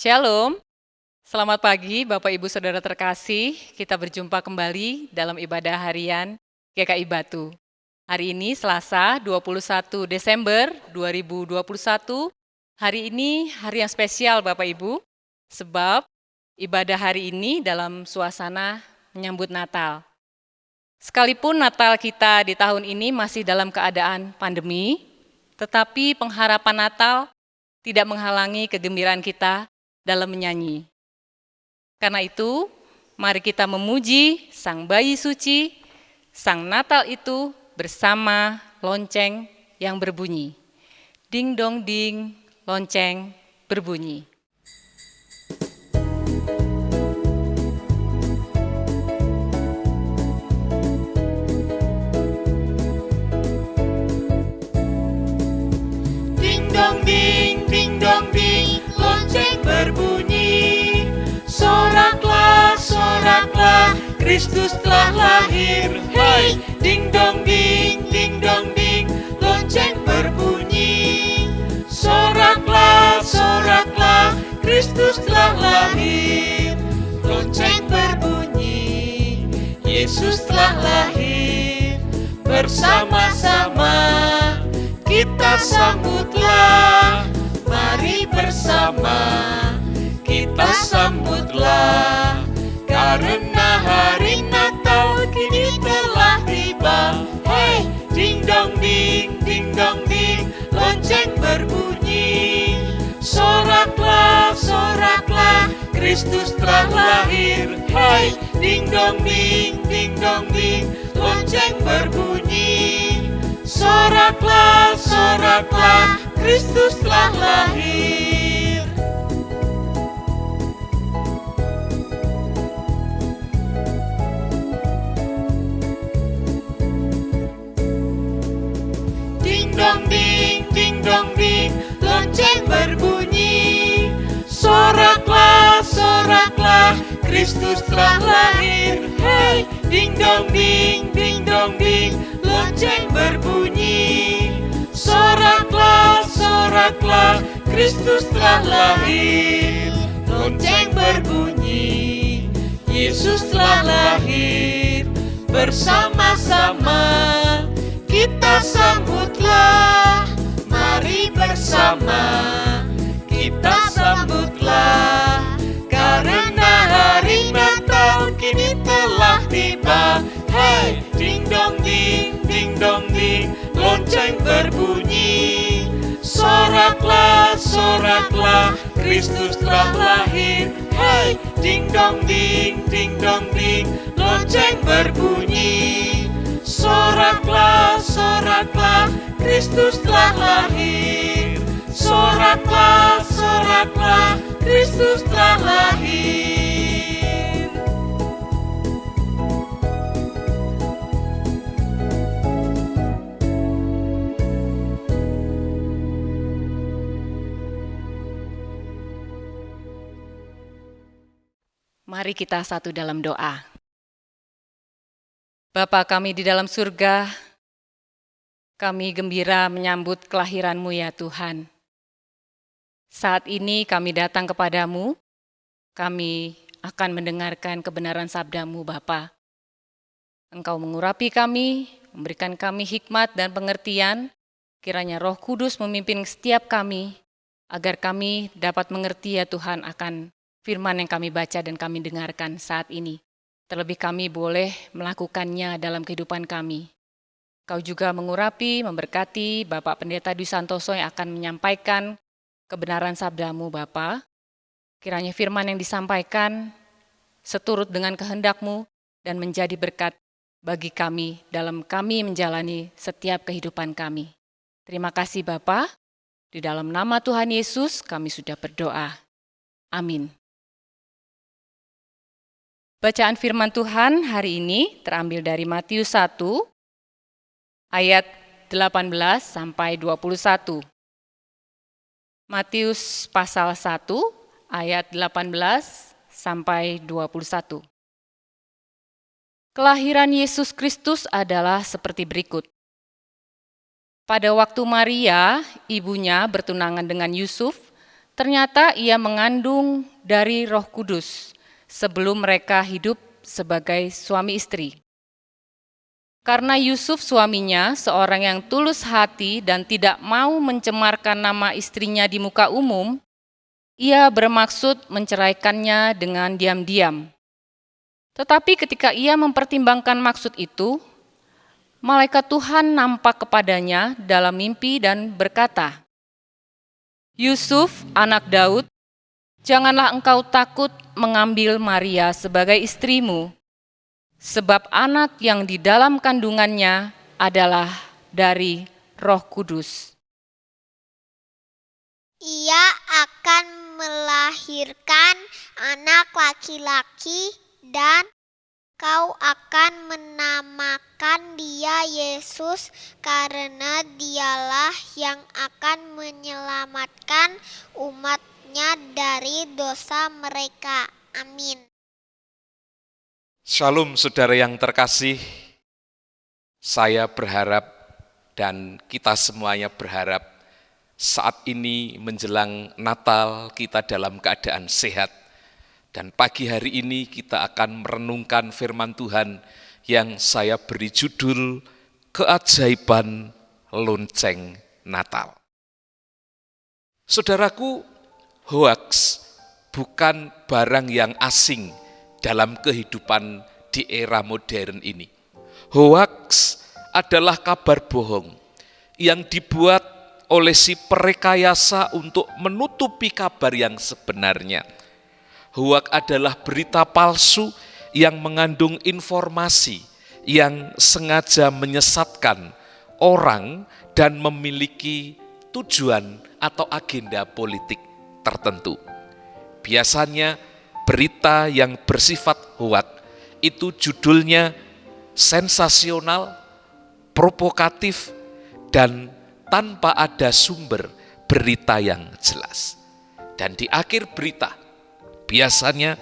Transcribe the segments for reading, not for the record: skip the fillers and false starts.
Shalom, selamat pagi Bapak Ibu Saudara terkasih. Kita berjumpa kembali dalam ibadah harian GKI Batu. Hari ini Selasa 21 Desember 2021. Hari ini hari yang spesial Bapak Ibu, sebab ibadah hari ini dalam suasana menyambut Natal. Sekalipun Natal kita di tahun ini masih dalam keadaan pandemi, tetapi pengharapan Natal tidak menghalangi kegembiraan kita dalam menyanyi. Karena itu, mari kita memuji Sang Bayi Suci, Sang Natal itu bersama lonceng yang berbunyi. Ding dong ding, lonceng berbunyi. Ding dong ding, lonceng berbunyi. Soraklah, soraklah, Kristus telah lahir. Hey, ding dong ding, lonceng berbunyi. Soraklah, soraklah, Kristus telah lahir. Lonceng berbunyi, Yesus telah lahir. Bersama-sama kita sambutlah, mari bersama kita sambutlah, karena hari Natal kini telah tiba. Hey, ding dong ding, lonceng berbunyi. Soraklah, soraklah, Kristus telah lahir. Hey, ding dong ding, lonceng berbunyi. Soraklah, soraklah, Kristus telah lahir. Ding dong ding, lonceng berbunyi. Soraklah, soraklah, Kristus telah lahir. Hey, ding dong ding, lonceng berbunyi. Soraklah, soraklah, Kristus telah lahir. Lonceng berbunyi, Yesus telah lahir. Bersama-sama kita sambutlah, mari bersama kita sambutlah, karena hari Natal kini telah tiba. Hey, ding dong ding, lonceng berbunyi. Soraklah, soraklah, Kristus telah lahir. Hey, ding dong ding, lonceng berbunyi. Soraklah, soraklah, Kristus telah lahir. Soraklah, soraklah, Kristus telah lahir. Mari kita satu dalam doa. Bapa kami di dalam surga, kami gembira menyambut kelahiran-Mu ya Tuhan. Saat ini kami datang kepadamu, kami akan mendengarkan kebenaran sabda-Mu Bapa. Engkau mengurapi kami, memberikan kami hikmat dan pengertian, kiranya Roh Kudus memimpin setiap kami, agar kami dapat mengerti ya Tuhan akan firman yang kami baca dan kami dengarkan saat ini. Terlebih kami boleh melakukannya dalam kehidupan kami. Kau juga mengurapi, memberkati Bapak Pendeta Dwi Santoso yang akan menyampaikan kebenaran sabda-Mu Bapa. Kiranya firman yang disampaikan seturut dengan kehendak-Mu dan menjadi berkat bagi kami dalam kami menjalani setiap kehidupan kami. Terima kasih Bapa. Di dalam nama Tuhan Yesus kami sudah berdoa. Amin. Bacaan firman Tuhan hari ini terambil dari Matius 1 ayat 18 sampai 21. Matius pasal 1 ayat 18 sampai 21. Kelahiran Yesus Kristus adalah seperti berikut. Pada waktu Maria, ibunya bertunangan dengan Yusuf, Ternyata ia mengandung dari Roh Kudus sebelum mereka hidup sebagai suami istri. Karena Yusuf suaminya seorang yang tulus hati dan tidak mau mencemarkan nama istrinya di muka umum, ia bermaksud menceraikannya dengan diam-diam. Tetapi ketika ia mempertimbangkan maksud itu, malaikat Tuhan nampak kepadanya dalam mimpi dan berkata, "Yusuf, anak Daud, janganlah engkau takut mengambil Maria sebagai istrimu, sebab anak yang di dalam kandungannya adalah dari Roh Kudus. Ia akan melahirkan anak laki-laki dan kau akan menamakan dia Yesus karena dialah yang akan menyelamatkan umatnya dari dosa mereka. Amin." Shalom saudara yang terkasih, saya berharap dan kita semuanya berharap saat ini menjelang Natal kita dalam keadaan sehat. Dan pagi hari ini kita akan merenungkan firman Tuhan yang saya beri judul Keajaiban Lonceng Natal. Saudaraku, hoaks bukan barang yang asing dalam kehidupan di era modern ini. Hoaks adalah kabar bohong yang dibuat oleh si perekayasa untuk menutupi kabar yang sebenarnya. Hoaks adalah berita palsu yang mengandung informasi yang sengaja menyesatkan orang dan memiliki tujuan atau agenda politik tertentu. Biasanya berita yang bersifat hoaks itu judulnya sensasional, provokatif, dan tanpa ada sumber berita yang jelas. Dan di akhir berita biasanya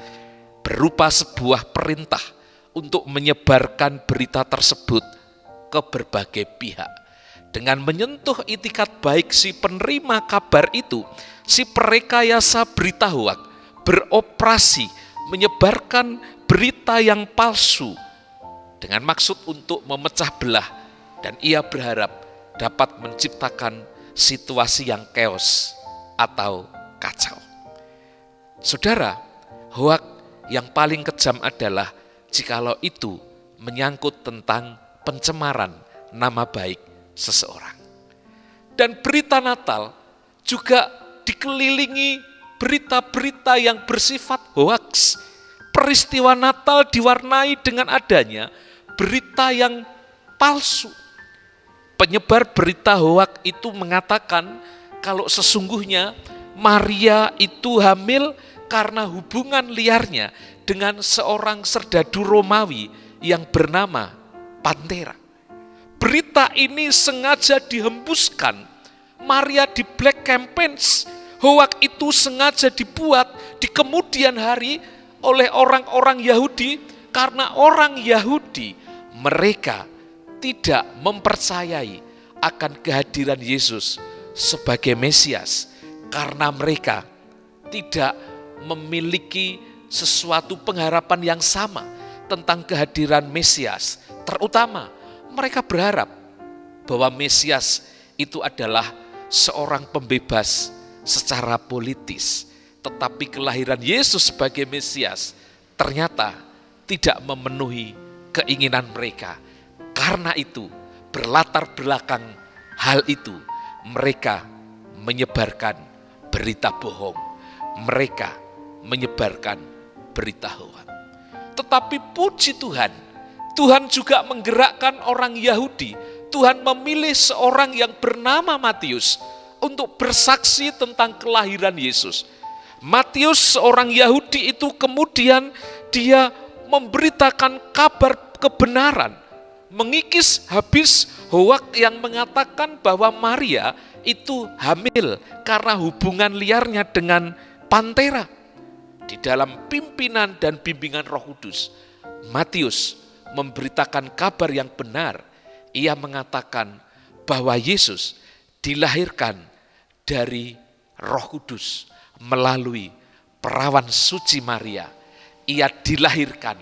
berupa sebuah perintah untuk menyebarkan berita tersebut ke berbagai pihak. Dengan menyentuh itikat baik si penerima kabar itu, si perekayasa berita hoaks beroperasi menyebarkan berita yang palsu dengan maksud untuk memecah belah, dan ia berharap dapat menciptakan situasi yang chaos atau kacau. Saudara, hoaks yang paling kejam adalah jikalau itu menyangkut tentang pencemaran nama baik seseorang. Dan berita Natal juga dikelilingi berita-berita yang bersifat hoaks. Peristiwa Natal diwarnai dengan adanya berita yang palsu. Penyebar berita hoaks itu mengatakan kalau sesungguhnya Maria itu hamil karena hubungan liarnya dengan seorang serdadu Romawi yang bernama Pantera. Berita ini sengaja dihembuskan. Maria di black campaigns. Hoaks itu sengaja dibuat di kemudian hari oleh orang-orang Yahudi karena orang Yahudi mereka tidak mempercayai akan kehadiran Yesus sebagai Mesias karena mereka tidak memiliki sesuatu pengharapan yang sama tentang kehadiran Mesias. Terutama mereka berharap bahwa Mesias itu adalah seorang pembebas secara politis, tetapi kelahiran Yesus sebagai Mesias ternyata tidak memenuhi keinginan mereka. Karena itu, berlatar belakang hal itu, mereka menyebarkan berita bohong. Mereka menyebarkan berita hoaks. Tetapi puji Tuhan, Tuhan juga menggerakkan orang Yahudi. Tuhan memilih seorang yang bernama Matius untuk bersaksi tentang kelahiran Yesus. Matius, seorang Yahudi itu kemudian dia memberitakan kabar kebenaran, mengikis habis hoaks yang mengatakan bahwa Maria itu hamil karena hubungan liarnya dengan Pantera. Di dalam pimpinan dan bimbingan Roh Kudus, Matius memberitakan kabar yang benar. Ia mengatakan bahwa Yesus dilahirkan dari Roh Kudus melalui perawan suci Maria, ia dilahirkan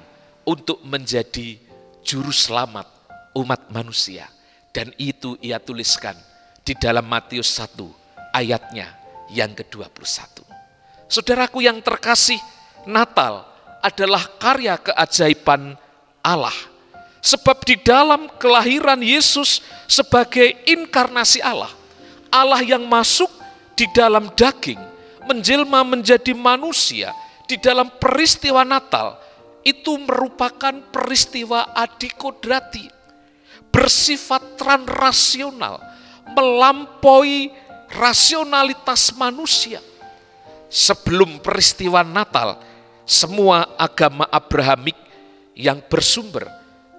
untuk menjadi juru selamat umat manusia. Dan itu ia tuliskan di dalam Matius 1 ayatnya yang ke-21. Saudaraku yang terkasih, Natal adalah karya keajaiban Allah. Sebab di dalam kelahiran Yesus sebagai inkarnasi Allah, Allah yang masuk di dalam daging, menjelma menjadi manusia di dalam peristiwa Natal, itu merupakan peristiwa adikodrati, bersifat transrasional, melampaui rasionalitas manusia. Sebelum peristiwa Natal, semua agama Abrahamik yang bersumber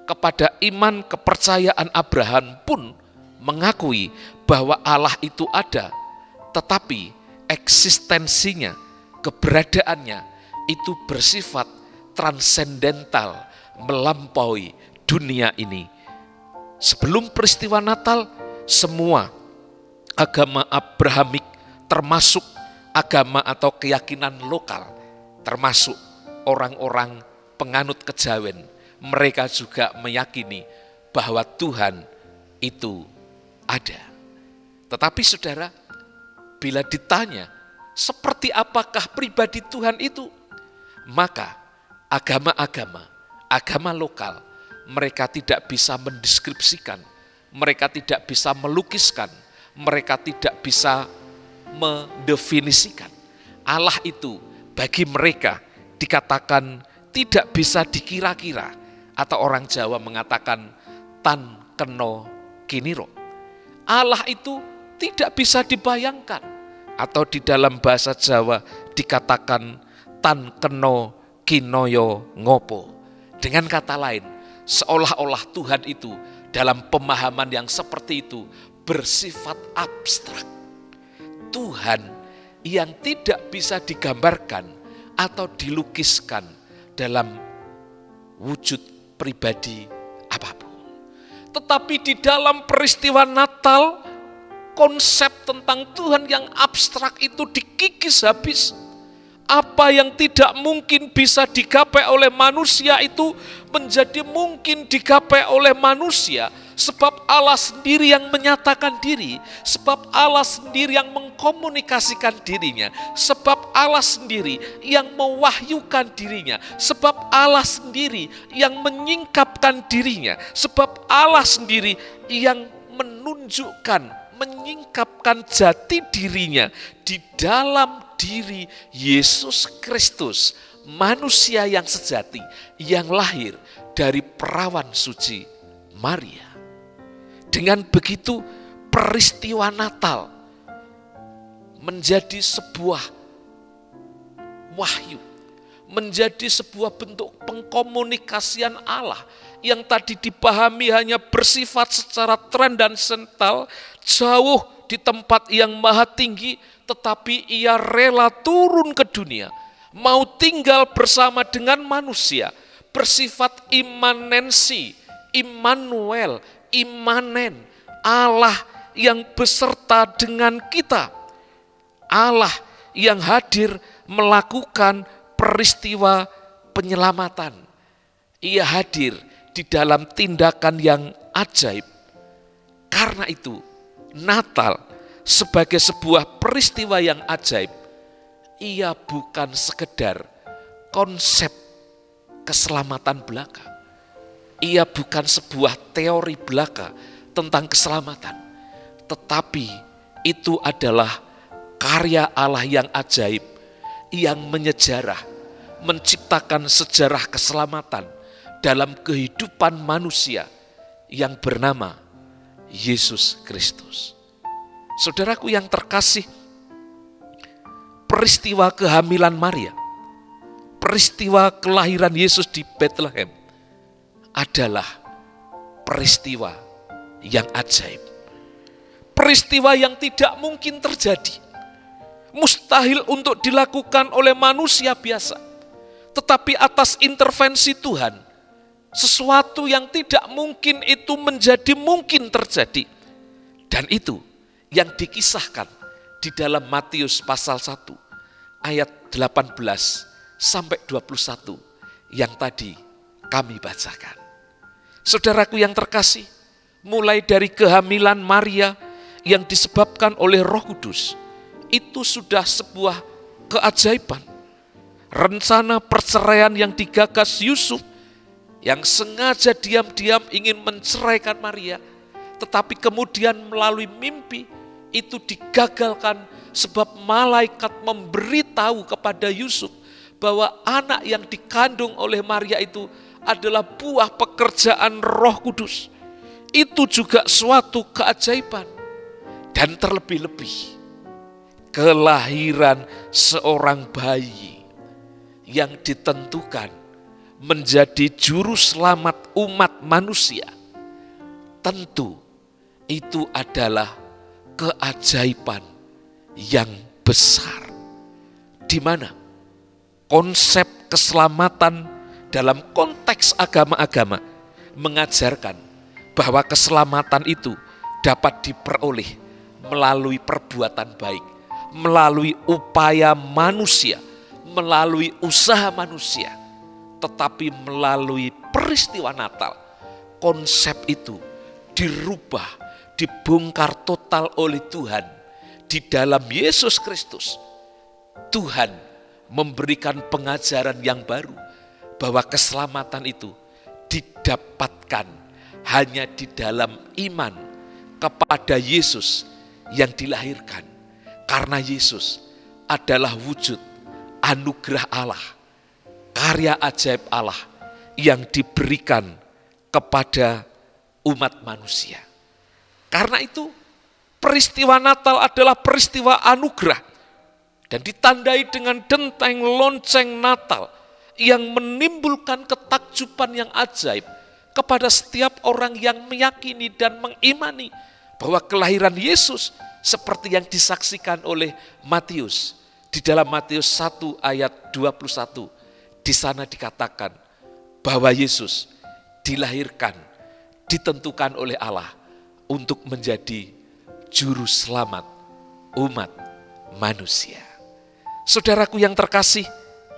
kepada iman kepercayaan Abraham pun mengakui bahwa Allah itu ada, tetapi eksistensinya, keberadaannya itu bersifat transendental, melampaui dunia ini. Sebelum peristiwa Natal, semua agama Abrahamik, termasuk agama atau keyakinan lokal, termasuk orang-orang penganut kejawen, mereka juga meyakini bahwa Tuhan itu ada. Tetapi saudara, bila ditanya seperti apakah pribadi Tuhan itu, maka agama lokal, mereka tidak bisa mendeskripsikan, mereka tidak bisa melukiskan, mereka tidak bisa mendefinisikan. Allah itu bagi mereka dikatakan tidak bisa dikira-kira, atau orang Jawa mengatakan tan keno kiniro. Allah itu tidak bisa dibayangkan, atau di dalam bahasa Jawa dikatakan tan keno kinoyo ngopo. Dengan kata lain, seolah-olah Tuhan itu dalam pemahaman yang seperti itu bersifat abstrak. Tuhan yang tidak bisa digambarkan atau dilukiskan dalam wujud pribadi apapun. Tetapi di dalam peristiwa Natal, konsep tentang Tuhan yang abstrak itu dikikis habis. Apa yang tidak mungkin bisa digapai oleh manusia itu menjadi mungkin digapai oleh manusia, sebab Allah sendiri yang menyatakan diri, sebab Allah sendiri yang mengkomunikasikan dirinya, sebab Allah sendiri yang mewahyukan dirinya, sebab Allah sendiri yang menyingkapkan dirinya, sebab Allah sendiri yang menunjukkan, menyingkapkan jati dirinya di dalam diri Yesus Kristus, manusia yang sejati, yang lahir dari perawan suci Maria. Dengan begitu, peristiwa Natal menjadi sebuah wahyu, menjadi sebuah bentuk pengkomunikasian Allah yang tadi dipahami hanya bersifat secara transcendental, jauh di tempat yang maha tinggi, tetapi ia rela turun ke dunia, mau tinggal bersama dengan manusia, bersifat imanensi, Immanuel, imanen, Allah yang beserta dengan kita, Allah yang hadir melakukan peristiwa penyelamatan. Ia hadir di dalam tindakan yang ajaib. Karena itu, Natal sebagai sebuah peristiwa yang ajaib, ia bukan sekedar konsep keselamatan belaka. Ia bukan sebuah teori belaka tentang keselamatan, tetapi itu adalah karya Allah yang ajaib, yang menyejarah, menciptakan sejarah keselamatan dalam kehidupan manusia yang bernama Yesus Kristus. Saudaraku yang terkasih, peristiwa kehamilan Maria, peristiwa kelahiran Yesus di Bethlehem adalah peristiwa yang ajaib. Peristiwa yang tidak mungkin terjadi, mustahil untuk dilakukan oleh manusia biasa. Tetapi atas intervensi Tuhan, sesuatu yang tidak mungkin itu menjadi mungkin terjadi. Dan itu yang dikisahkan di dalam Matius pasal 1 ayat 18 sampai 21 yang tadi kami bacakan. Saudaraku yang terkasih, mulai dari kehamilan Maria yang disebabkan oleh Roh Kudus, itu sudah sebuah keajaiban. Rencana perceraian yang digagas Yusuf, yang sengaja diam-diam ingin menceraikan Maria, tetapi kemudian melalui mimpi itu digagalkan sebab malaikat memberitahu kepada Yusuf bahwa anak yang dikandung oleh Maria itu adalah buah pekerjaan Roh Kudus. Itu juga suatu keajaiban. Dan terlebih-lebih kelahiran seorang bayi yang ditentukan menjadi juru selamat umat manusia. Tentu itu adalah keajaiban yang besar, di mana konsep keselamatan dalam konteks agama-agama mengajarkan bahwa keselamatan itu dapat diperoleh melalui perbuatan baik, melalui upaya manusia, melalui usaha manusia, tetapi melalui peristiwa Natal, konsep itu dirubah, dibongkar total oleh Tuhan. Di dalam Yesus Kristus, Tuhan memberikan pengajaran yang baru bahwa keselamatan itu didapatkan hanya di dalam iman kepada Yesus yang dilahirkan. Karena Yesus adalah wujud anugerah Allah, karya ajaib Allah yang diberikan kepada umat manusia. Karena itu peristiwa Natal adalah peristiwa anugerah dan ditandai dengan denteng lonceng Natal yang menimbulkan ketakjuban yang ajaib kepada setiap orang yang meyakini dan mengimani bahwa kelahiran Yesus seperti yang disaksikan oleh Matius. Di dalam Matius 1 ayat 21, di sana dikatakan bahwa Yesus dilahirkan, ditentukan oleh Allah untuk menjadi juru selamat umat manusia. Saudaraku yang terkasih,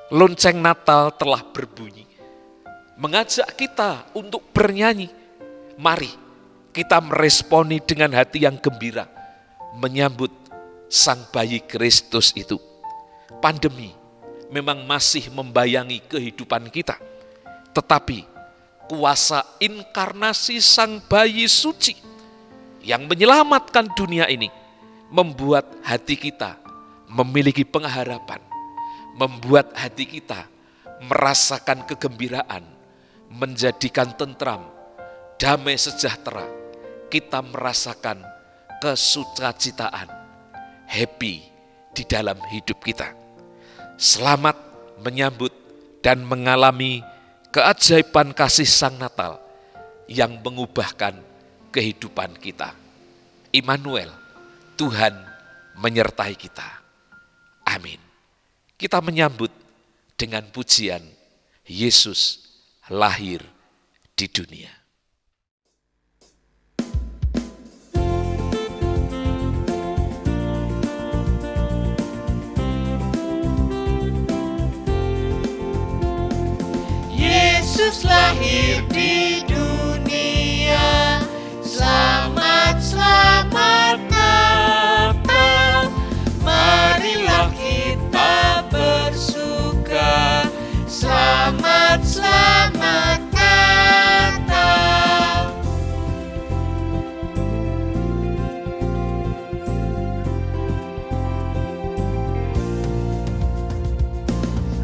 lonceng Natal telah berbunyi, mengajak kita untuk bernyanyi. Mari kita meresponi dengan hati yang gembira, menyambut sang bayi Kristus itu. Pandemi memang masih membayangi kehidupan kita, tetapi kuasa inkarnasi sang bayi suci yang menyelamatkan dunia ini membuat hati kita memiliki pengharapan, membuat hati kita merasakan kegembiraan, menjadikan tentram, damai sejahtera. Kita merasakan kesukacitaan, happy di dalam hidup kita. Selamat menyambut dan mengalami keajaiban kasih Sang Natal yang mengubahkan kehidupan kita. Immanuel, Tuhan menyertai kita. Amin. Kita menyambut dengan pujian Yesus lahir di dunia. Yesus lahir di dunia, selamat, selamat Natal. Marilah kita bersuka, selamat, selamat Natal.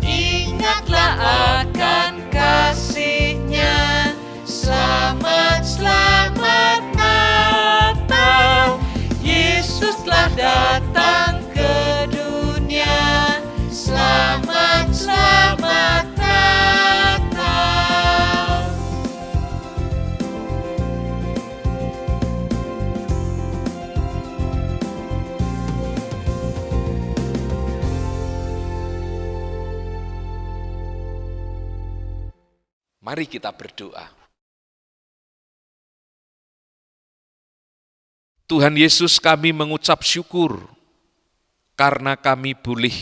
Ingatlah akan kasih-Nya, selamat, selamat Natal. Yesus telah datang ke dunia, selamat, selamat Natal. Mari kita berdoa. Tuhan Yesus, kami mengucap syukur karena kami boleh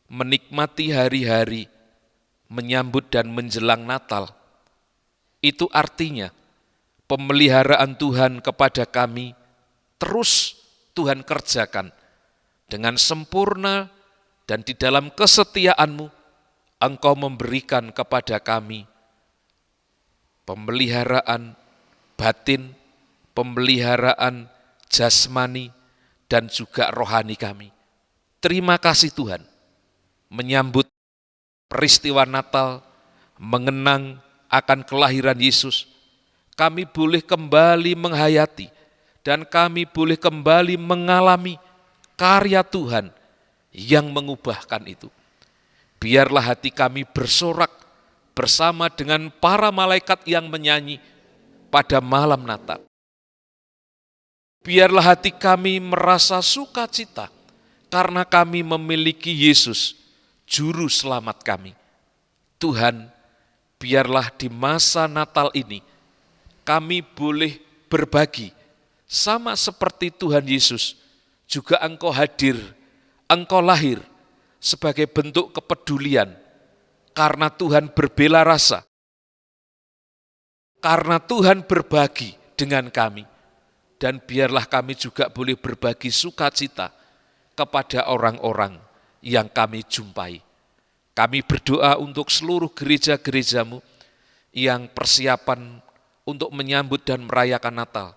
menikmati hari-hari, menyambut dan menjelang Natal. Itu artinya pemeliharaan Tuhan kepada kami terus Tuhan kerjakan dengan sempurna, dan di dalam kesetiaan-Mu Engkau memberikan kepada kami pemeliharaan batin, pemeliharaan jasmani, dan juga rohani kami. Terima kasih Tuhan, menyambut peristiwa Natal, mengenang akan kelahiran Yesus, kami boleh kembali menghayati dan kami boleh kembali mengalami karya Tuhan yang mengubahkan itu. Biarlah hati kami bersorak bersama dengan para malaikat yang menyanyi pada malam Natal. Biarlah hati kami merasa sukacita karena kami memiliki Yesus, Juru Selamat kami. Tuhan, biarlah di masa Natal ini kami boleh berbagi sama seperti Tuhan Yesus. Juga Engkau hadir, Engkau lahir sebagai bentuk kepedulian karena Tuhan berbela rasa, karena Tuhan berbagi dengan kami. Dan biarlah kami juga boleh berbagi sukacita kepada orang-orang yang kami jumpai. Kami berdoa untuk seluruh gereja-gereja-Mu yang persiapan untuk menyambut dan merayakan Natal.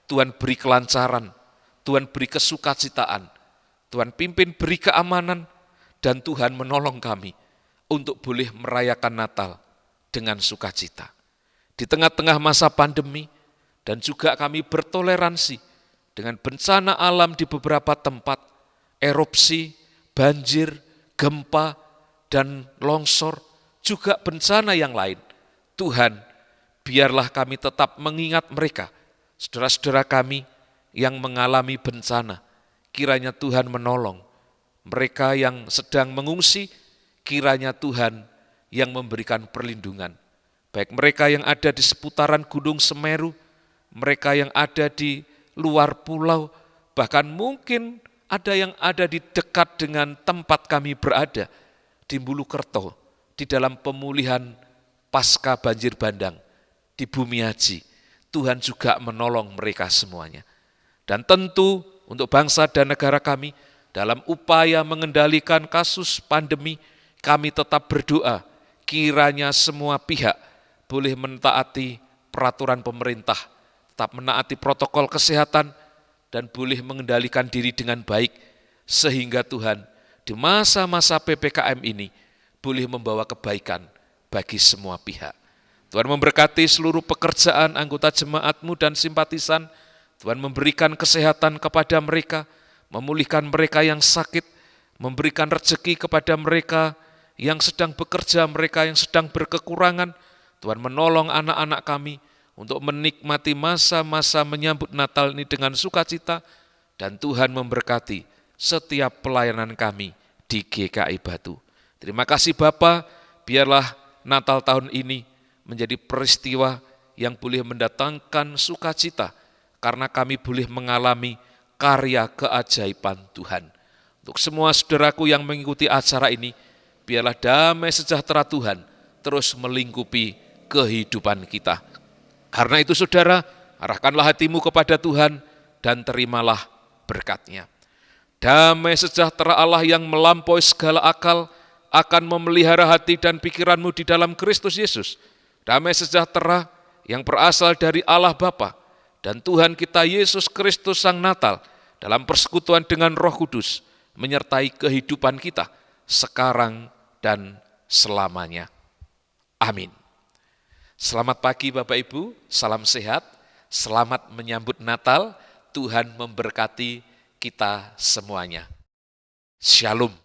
Tuhan beri kelancaran, Tuhan beri kesukacitaan, Tuhan pimpin beri keamanan, dan Tuhan menolong kami untuk boleh merayakan Natal dengan sukacita. Di tengah-tengah masa pandemi, dan juga kami bertoleransi dengan bencana alam di beberapa tempat, erupsi, banjir, gempa, dan longsor, juga bencana yang lain. Tuhan, biarlah kami tetap mengingat mereka, saudara-saudara kami yang mengalami bencana. Kiranya Tuhan menolong mereka yang sedang mengungsi, kiranya Tuhan yang memberikan perlindungan. Baik mereka yang ada di seputaran Gunung Semeru, mereka yang ada di luar pulau, bahkan mungkin ada yang ada di dekat dengan tempat kami berada, di Bulukerto, di dalam pemulihan pasca banjir bandang, di Bumiaji. Tuhan juga menolong mereka semuanya. Dan tentu untuk bangsa dan negara kami, dalam upaya mengendalikan kasus pandemi, kami tetap berdoa, kiranya semua pihak boleh mentaati peraturan pemerintah, tetap menaati protokol kesehatan, dan boleh mengendalikan diri dengan baik, sehingga Tuhan di masa-masa PPKM ini boleh membawa kebaikan bagi semua pihak. Tuhan memberkati seluruh pekerjaan anggota jemaat-Mu dan simpatisan. Tuhan memberikan kesehatan kepada mereka, memulihkan mereka yang sakit, memberikan rezeki kepada mereka yang sedang bekerja, mereka yang sedang berkekurangan. Tuhan menolong anak-anak kami untuk menikmati masa-masa menyambut Natal ini dengan sukacita, dan Tuhan memberkati setiap pelayanan kami di GKI Batu. Terima kasih Bapa, biarlah Natal tahun ini menjadi peristiwa yang boleh mendatangkan sukacita, karena kami boleh mengalami karya keajaiban Tuhan. Untuk semua saudaraku yang mengikuti acara ini, biarlah damai sejahtera Tuhan terus melingkupi kehidupan kita. Karena itu saudara, arahkanlah hatimu kepada Tuhan dan terimalah berkat-Nya. Damai sejahtera Allah yang melampaui segala akal akan memelihara hati dan pikiranmu di dalam Kristus Yesus. Damai sejahtera yang berasal dari Allah Bapa dan Tuhan kita Yesus Kristus Sang Natal dalam persekutuan dengan Roh Kudus menyertai kehidupan kita sekarang dan selamanya. Amin. Selamat pagi Bapak Ibu, salam sehat, selamat menyambut Natal, Tuhan memberkati kita semuanya. Shalom.